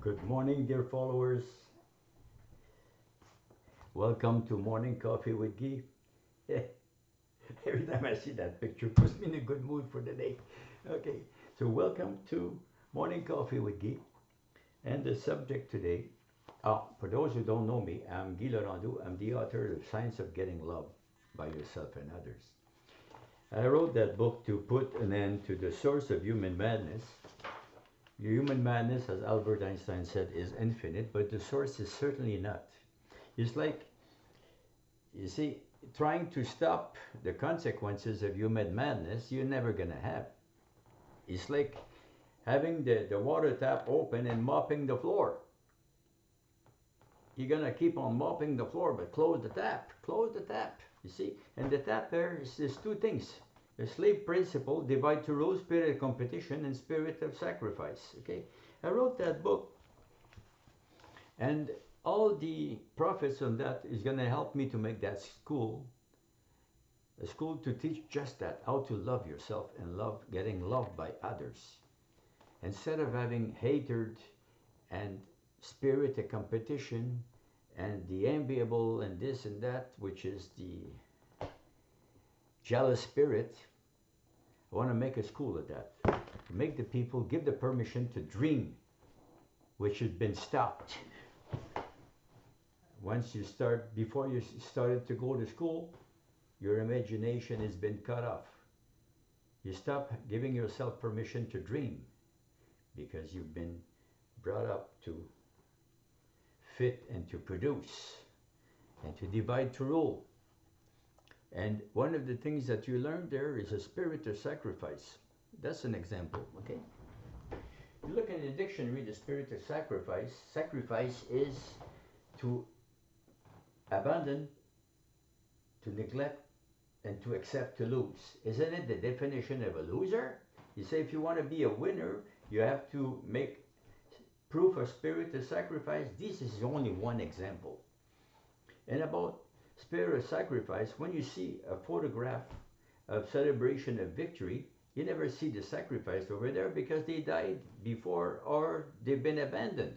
Good morning, dear followers. Welcome to Morning Coffee with Guy. Every time I see that picture, puts me in a good mood for the day. Okay, so welcome to Morning Coffee with Guy. And the subject today, for those who don't know me, I'm Guy Laurendeau. I'm the author of Science of Getting Love by Yourself and Others. I wrote that book to put an end to the source of human madness. Human madness, as Albert Einstein said, is infinite, but the source is certainly not. It's like, you see, trying to stop the consequences of human madness, you're never going to have. It's like having the water tap open and mopping the floor. You're going to keep on mopping the floor, but close the tap. Close the tap, you see. And the tap there is two things. The slave principle, divide to rule, spirit of competition, and spirit of sacrifice. Okay, I wrote that book, and all the profits on that is going to help me to make that school, a school to teach just that, how to love yourself and love getting loved by others. Instead of having hatred and spirit of competition and the enviable and this and that, which is the jealous spirit, I want to make a school of that. To make the people give the permission to dream, which has been stopped. Once you start, before you started to go to school, your imagination has been cut off. You stop giving yourself permission to dream because you've been brought up to fit and to produce and to divide to rule. And one of the things that you learn there is a spirit of sacrifice. That's an example, okay? You look in the dictionary, the spirit of sacrifice. Sacrifice is to abandon, to neglect, and to accept to lose. Isn't it the definition of a loser? You say if you want to be a winner, you have to make proof of spirit of sacrifice. This is only one example. And about spirit of sacrifice, when you see a photograph of celebration of victory, you never see the sacrifice over there because they died before or they've been abandoned.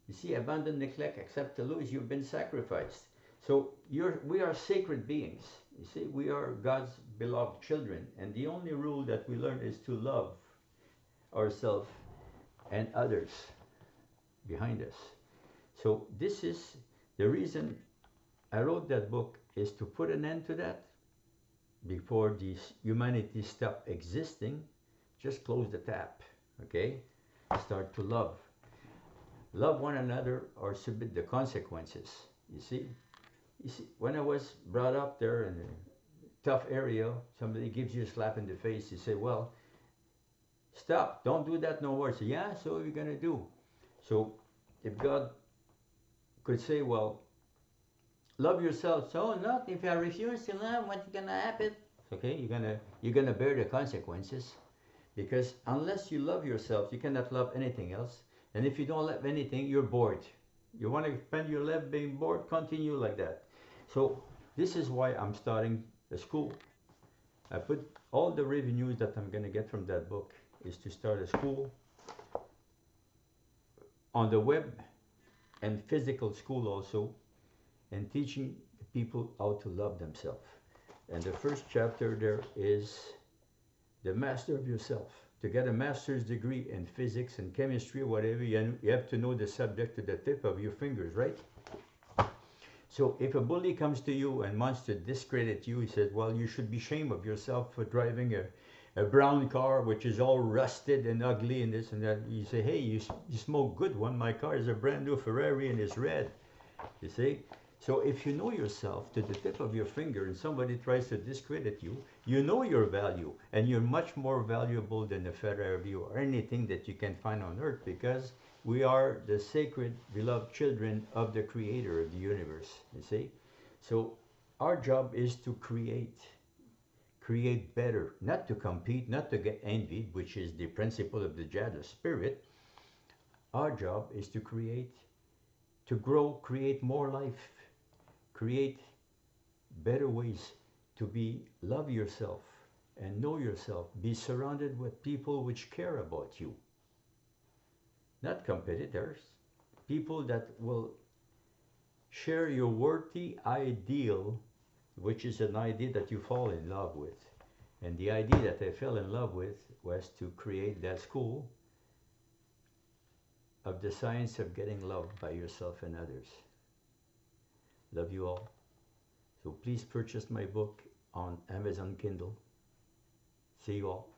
You see, abandon, neglect, accept to lose, you've been sacrificed. So we are sacred beings. You see, we are God's beloved children, and the only rule that we learn is to love ourselves and others behind us. So this is the reason I wrote that book, is to put an end to that. Before this humanity stop existing, just close the tap, okay? Start to love. Love one another or submit the consequences. You see, when I was brought up there in a tough area, somebody gives you a slap in the face, you say, well, stop, don't do that no more. So yeah, so what are you gonna do? So if God could say, well, love yourself. So not if I refuse to love, what's gonna happen? Okay, you're gonna bear the consequences, because unless you love yourself, you cannot love anything else. And if you don't love anything, you're bored. You want to spend your life being bored? Continue like that. So this is why I'm starting a school. I put all the revenues that I'm gonna get from that book is to start a school on the web and physical school also, and teaching people how to love themselves. And the first chapter there is the master of yourself. To get a master's degree in physics and chemistry, whatever, you have to know the subject to the tip of your fingers, right? So if a bully comes to you and wants to discredit you, he says, well, you should be ashamed of yourself for driving a brown car which is all rusted and ugly and this and that. You say, hey, you smoke good one. My car is a brand new Ferrari and it's red. You see? So if you know yourself to the tip of your finger and somebody tries to discredit you, you know your value, and you're much more valuable than a Ferrari or anything that you can find on earth, because we are the sacred, beloved children of the creator of the universe, you see? So our job is to create better, not to compete, not to get envied, which is the principle of the Jada spirit. Our job is to create, to grow, create more life, create better ways to be, love yourself and know yourself. Be surrounded with people which care about you. not competitors, people that will share your worthy ideal, which is an idea that you fall in love with. And the idea that I fell in love with was to create that school of the science of getting loved by yourself and others. Love you all. So please purchase my book on Amazon Kindle. See you all.